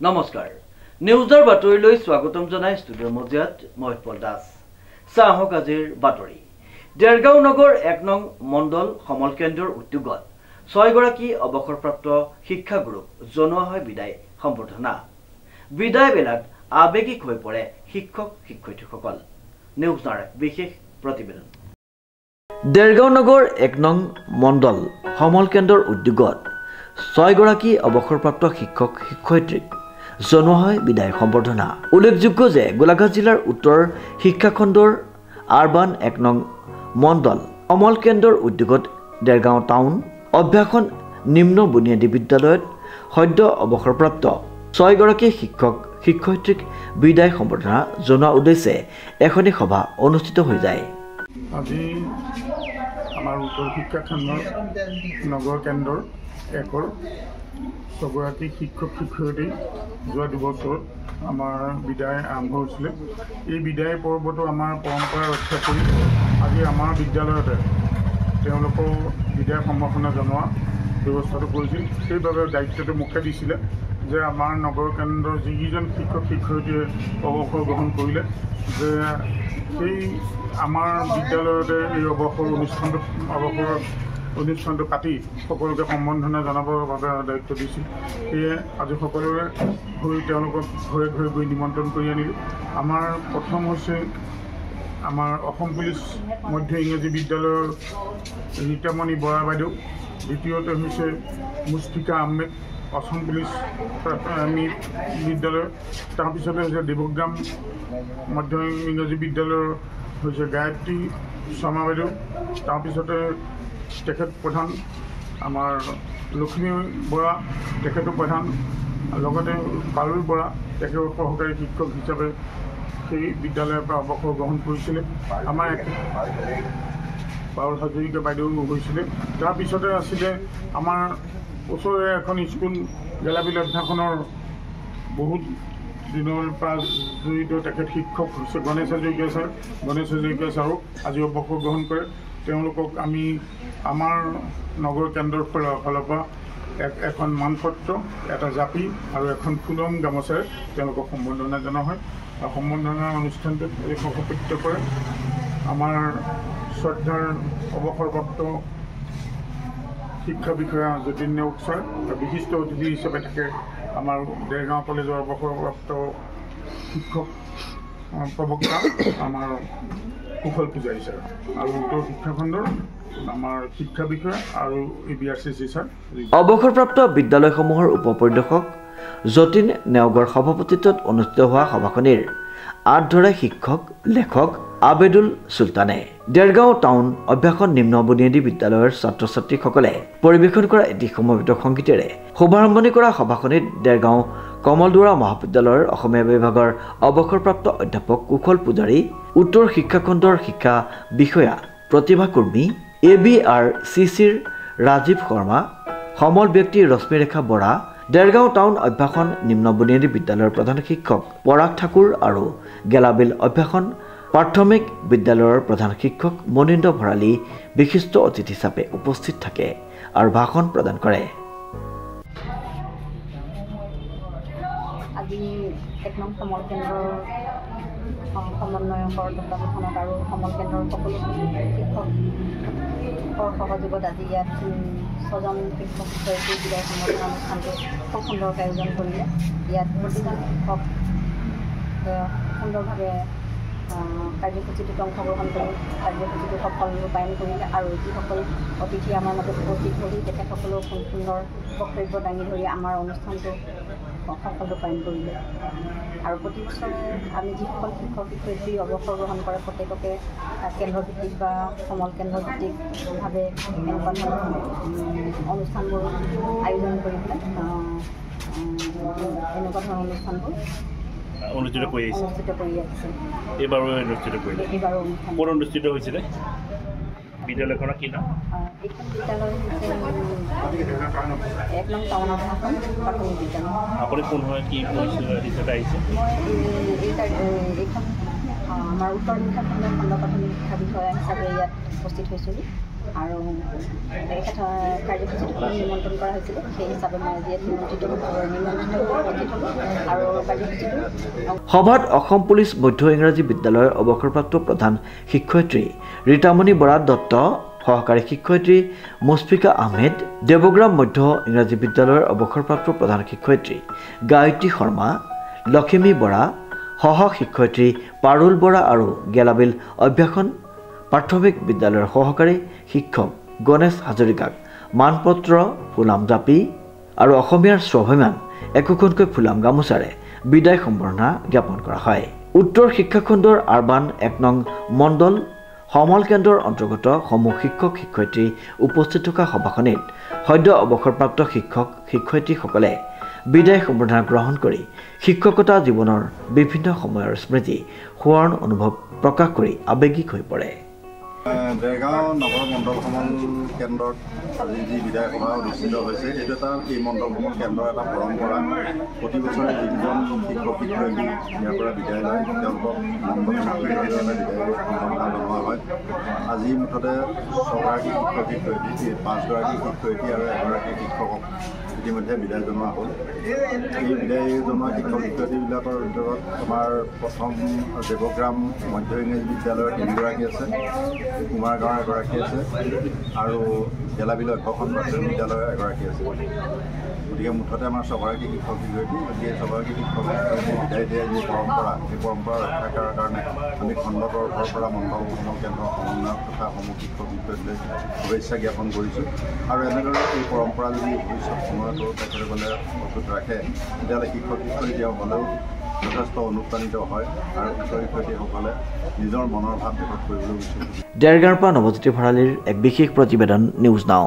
নমস্কাৰ নিউজৰ বাতৰিলৈ স্বাগতম জনাই ষ্টুডিঅ'ৰ মজিয়াত মই পল দাস চাহক আজিৰ বাতৰি দেৰগাঁও নগৰ ১ নং মণ্ডল সমল কেন্দ্ৰৰ উদ্যোগত ৬ গৰাকী অৱসৰপ্ৰাপ্ত শিক্ষাগুৰুক জনোৱা হয় বিদায় সম্বৰ্ধনা বিদায় বেলাত আবেগিক হৈ পৰে শিক্ষক শিক্ষয়িত্ৰীসকল নিউজৰ বিশেষ প্ৰতিবেদন দেৰগাঁও নগৰ ১ নং মণ্ডল সমল কেন্দ্ৰৰ উদ্যোগত ৬ গৰাকী অৱসৰপ্ৰাপ্ত শিক্ষক শিক্ষয়িত্ৰীক জনোৱা হয় বিদায় সম্বৰ্ধনা উল্লেখযোগ্য যে গোলাঘাট জিলাৰ উত্তৰ শিক্ষাখণ্ডৰ আৰবান ১ নং মণ্ডল সমল কেন্দ্ৰৰ উদ্যোগত দেৰগাঁও টাউন অভ্যাসন নিম্ন বুনিয়াদী বিদ্যালয়ত সদ্য অৱসৰপ্ৰাপ্ত ৬ গৰাকী শিক্ষক শিক্ষয়িত্ৰীক বিদায় সম্বৰ্ধনা জনোৱা উদ্দেশ্যে এখনি সভা অনুষ্ঠিত হৈ যায় আজি আমাৰ উত্তৰ শিক্ষাখণ্ডৰ নগৰ কেন্দ্ৰৰ একৰ ৬ গৰাকী শিক্ষক শিক্ষয়িত্ৰী যোৱা দুবছৰত আমাৰ বিদায় আৰম্ভ হৈছিলে এই বিদায় পৰ্বটো আমাৰ পৰম্পৰা ৰক্ষা কৰি আজি আমাৰ বিদ্যালয়তে তেওঁলোকৰ বিদায় সম্বৰ্ধনা জনোৱা ব্যৱস্থাটো কৰিছিল সেইবাবে দায়িত্বটো মোকে দিছিলে যে আমাৰ নগৰ কেন্দ্ৰৰ যিকেইজন শিক্ষক শিক্ষয়িত্ৰীয়ে অৱসৰ গ্ৰহণ কৰিলে যে সেই আমাৰ বিদ্যালয়তে এই অৱসৰ অনুষ্ঠানটো পাতি সকলোকে সম্বৰ্ধনা জনাবৰ বাবে দায়িত্ব দিছিল সেয়ে আজি সকলোৰে হৈ তেওঁলোকক ঘৰে ঘৰে গৈ নিমন্ত্ৰণ কৰি আনিলোঁ আমাৰ প্ৰথম হৈছে আমাৰ অসম পুলিচ মধ্য ইংৰাজী বিদ্যালয়ৰ ৰীতামণি বৰা বাইদেউ দ্বিতীয়তে হৈছে মুস্ফিকা আহমেদ অসম পুলিচ বিদ্যালয় তাৰপিছতে হৈছে দেৱগ্ৰাম মধ্য ইংৰাজী বিদ্যালয়ৰ হৈছে গায়ত্ৰী শৰ্মা বাইদেউ তাৰপিছতে তেখেত প্ৰধান আমাৰ লক্ষ্মী বৰা তেখেতো প্ৰধান লগতে পাৰুল বৰা তেখেতৰ সহকাৰী শিক্ষক হিচাপে সেই বিদ্যালয়ৰ পৰা অৱসৰ গ্ৰহণ কৰিছিলে আমাৰ পাৰুল হাজৰিকা বাইদেউ হৈছিলে তাৰপিছতে আছিলে আমাৰ ওচৰৰে এখন স্কুল গেলাবিল অভ্যাসনৰ বহুত দিনৰ পৰা জড়িত তেখেত শিক্ষক হৈছে গণেশ হাজৰিকা ছাৰক আজি অৱসৰ গ্ৰহণ কৰে তেওঁলোকক আমি আমাৰ নগৰ কেন্দ্ৰৰ ফালৰ পৰা এখন মানপত্ৰ এটা জাপি আৰু এখন ফুলম গামোচাৰে তেওঁলোকক সম্বৰ্ধনা জনোৱা হয় আৰু সম্বৰ্ধনা অনুষ্ঠানটোত সভাপতিত্ব কৰে আমাৰ শ্ৰদ্ধাৰ অৱসৰপ্ৰাপ্ত শিক্ষা বিষয়া যতীন নেওগ ছাৰ আৰু বিশিষ্ট অতিথি হিচাপে থাকে আমাৰ দেৰগাঁও কলেজৰ অৱসৰপ্ৰাপ্ত শিক্ষক প্ৰবক্তা আমাৰ কুশল পূজাৰী ছাৰ আৰু উত্তৰ শিক্ষাখণ্ডৰ আমাৰ শিক্ষা বিষয়া আৰু ABRCC ছাৰ অৱসৰপ্ৰাপ্ত বিদ্যালয়সমূহৰ উপ পৰিদৰ্শক যতীন নেওগৰ সভাপতিত্বত অনুষ্ঠিত হোৱা সভাখনিৰ আঁত ধৰে শিক্ষক লেখক আবেদুল চুলতানে দেৰগাঁও টাউন অভ্যাসন নিম্ন বুনিয়াদী বিদ্যালয়ৰ ছাত্ৰ ছাত্ৰীসকলে পৰিৱেশন কৰা এটি সমবেত সংগীতেৰে শুভাৰম্ভণি কৰা সভাখনিত দেৰগাঁও কমলদুৰা মহাবিদ্যালয়ৰ অসমীয়া বিভাগৰ অৱসৰপ্ৰাপ্ত অধ্যাপক কুশল পূজাৰী উত্তৰ শিক্ষাখণ্ডৰ শিক্ষা বিষয়া প্ৰতিভা কৰ্মী ABRCCৰ ৰাজীৱ শৰ্মা সমল ব্যক্তি ৰশ্মিৰেখা বৰা দেৰগাঁও টাউন অভ্যাসন নিম্ন বুনিয়াদী বিদ্যালয়ৰ প্ৰধান শিক্ষক পৰাগ ঠাকুৰ আৰু গেলাবিল অভ্যাসন প্ৰাথমিক বিদ্যালয়ৰ প্ৰধান শিক্ষক মনীন্দ্ৰ ভৰালী বিশিষ্ট অতিথি হিচাপে উপস্থিত থাকে আৰু ভাষণ প্ৰদান কৰে আজি ১ নং সমল কেন্দ্ৰৰ সমন্বয়কৰ তত্বাৱধানত আৰু সমল কেন্দ্ৰৰ সকলো শিক্ষকৰ সহযোগত আজি ইয়াত ৬জন শিক্ষক শিক্ষয়িত্ৰী বিদায় সম্বৰ্ধনা অনুষ্ঠানটো খুব সুন্দৰকৈ আয়োজন কৰিলে ইয়াত প্ৰতিজন শিক্ষক সুন্দৰভাৱে কাৰ্যসূচীটোত অংশগ্ৰহণ কৰি কাৰ্যসূচীটো সফল ৰূপায়ণ কৰিলে আৰু যিসকল অতিথি আমাৰ মাজত উপস্থিত হৈ তেখেতসকলেও খুব সুন্দৰ বক্তব্য দাঙি ধৰি আমাৰ অনুষ্ঠানটো সফল ৰূপায়ণ কৰিলে আৰু প্ৰতি বছৰে আমি যিসকল শিক্ষক শিক্ষয়িত্ৰী অৱসৰ গ্ৰহণ কৰে প্ৰত্যেককে কেন্দ্ৰভিত্তিক বা সমল কেন্দ্ৰভিত্তিকভাৱে এনেকুৱা ধৰণৰ অনুষ্ঠানবোৰ আয়োজন কৰি পেলাই এনেকুৱা ধৰণৰ অনুষ্ঠানবোৰ অনুষ্ঠিত কৰি আহিছে এইবাৰো অনুষ্ঠিত কৰিলে ক'ত অনুষ্ঠিত হৈছিলে বিদ্যালয়খনৰ কি নাম এইখন বিদ্যালয় হৈছে ১ নং টাউন অভ্যাসন প্ৰাথমিক বিদ্যালয় আপুনি কোন হয় কি হিচাপে আহিছে এইখন আমাৰ উত্তৰ শিক্ষাখণ্ডৰ খণ্ড প্ৰাথমিক শিক্ষা বিষয়া হিচাপে ইয়াত উপস্থিত হৈছিলোঁ আৰু তেখেত কাৰ্যসূচীটো নিমন্ত্ৰণ কৰা হৈছিলে সেই হিচাপে মই আজি নিমন্ত্ৰিত আৰু কাৰ্যসূচীটো সভাত অসম পুলিচ মধ্য ইংৰাজী বিদ্যালয়ৰ অৱসৰপ্ৰাপ্ত প্ৰধান শিক্ষয়িত্ৰী ৰীতামণি বৰা দত্ত, সহকাৰী শিক্ষয়িত্ৰী মুছফিকা আহমেদ, দেৱগ্ৰাম মধ্য ইংৰাজী বিদ্যালয়ৰ অৱসৰপ্ৰাপ্ত প্ৰধান শিক্ষয়িত্ৰী গায়ত্ৰী শৰ্মা, লখিমী বৰা, সহ শিক্ষয়িত্ৰী পাৰুল বৰা আৰু গেলাবিল অভ্যাসন প্ৰাথমিক বিদ্যালয়ৰ সহকাৰী শিক্ষক গণেশ হাজৰিকাক মানপত্ৰ, ফুলাম জাপি আৰু অসমীয়াৰ স্বাভিমান একোখনকৈ ফুলাম গামোচাৰে বিদায় সম্বৰ্ধনা জ্ঞাপন কৰা হয়। উত্তৰ শিক্ষাখণ্ডৰ আৰবান ১ নং মণ্ডল সমল কেন্দ্ৰৰ অন্তৰ্গত সমূহ শিক্ষক শিক্ষয়িত্ৰী উপস্থিত থকা সভাখনিত সদ্য অৱসৰপ্ৰাপ্ত শিক্ষক শিক্ষয়িত্ৰীসকলে বিদায় সম্বৰ্ধনা গ্ৰহণ কৰি শিক্ষকতা জীৱনৰ বিভিন্ন সময়ৰ স্মৃতি সোঁৱৰণ অনুভৱ প্ৰকাশ কৰি আৱেগিক হৈ পৰে। দেৰগাঁও নগৰ মণ্ডল সমল কেন্দ্ৰত আজি যি বিদায় সভা অনুষ্ঠিত হৈছে, এইটো এটা এই মণ্ডল সমল কেন্দ্ৰৰ এটা পৰম্পৰা। প্ৰতি বছৰে যিজন শিক্ষক শিক্ষয়িত্ৰী ইয়াৰ পৰা বিদায় লয় তেওঁলোকক মণ্ডল বিদায় সম্বৰ্ধনা জনোৱা হয়। আজি মুঠতে 6গৰাকী শিক্ষক শিক্ষয়িত্ৰী, 5গৰাকী শিক্ষয়িত্ৰী আৰু 1গৰাকী শিক্ষকক ইতিমধ্যে বিদায় জনোৱা হ'ল। এই বিদায় জনোৱা শিক্ষক শিক্ষয়িত্ৰীবিলাকৰ ভিতৰত আমাৰ প্ৰথম দেৱগ্ৰাম মধ্য ইংৰাজী বিদ্যালয়ৰ 3গৰাকী আছে, কুমাৰ গাঁৱৰ 1গৰাকী আছে আৰু গেলাবিল অভ্যাসন প্ৰাথমিক বিদ্যালয়ৰ 1গৰাকী আছে। গতিকে মুঠতে আমাৰ 6গৰাকী শিক্ষক শিক্ষয়িত্ৰী, গতিকে 6গৰাকী শিক্ষক শিক্ষয়িত্ৰী বিদায় দিয়া যি পৰম্পৰা, সেই পৰম্পৰা ৰক্ষা কৰাৰ কাৰণে আমি খণ্ড তৰফৰ পৰা মণ্ডল সমল কেন্দ্ৰৰ সমন্বয়ক তথা সমূহ শিক্ষক শিক্ষয়িত্ৰীলৈ শুভেচ্ছা জ্ঞাপন কৰিছোঁ। আৰু এনেদৰে এই পৰম্পৰা যদি ভৱিষ্যত সময়তো তেখেতসকলে অটুট ৰাখে তেতিয়াহ'লে শিক্ষক শিক্ষয়িত্ৰীসকলেও যথেষ্ট অনুপ্ৰাণিত হয় আৰু শিক্ষক শিক্ষয়িত্ৰীসকলে নিজৰ মনৰ ভাৱ প্ৰকাশ কৰিবলৈ বিচাৰে। দেৰগাঁৱৰ পৰা নৱজ্যোতি ভৰালীৰ এক বিশেষ প্ৰতিবেদন নিউজ নাও।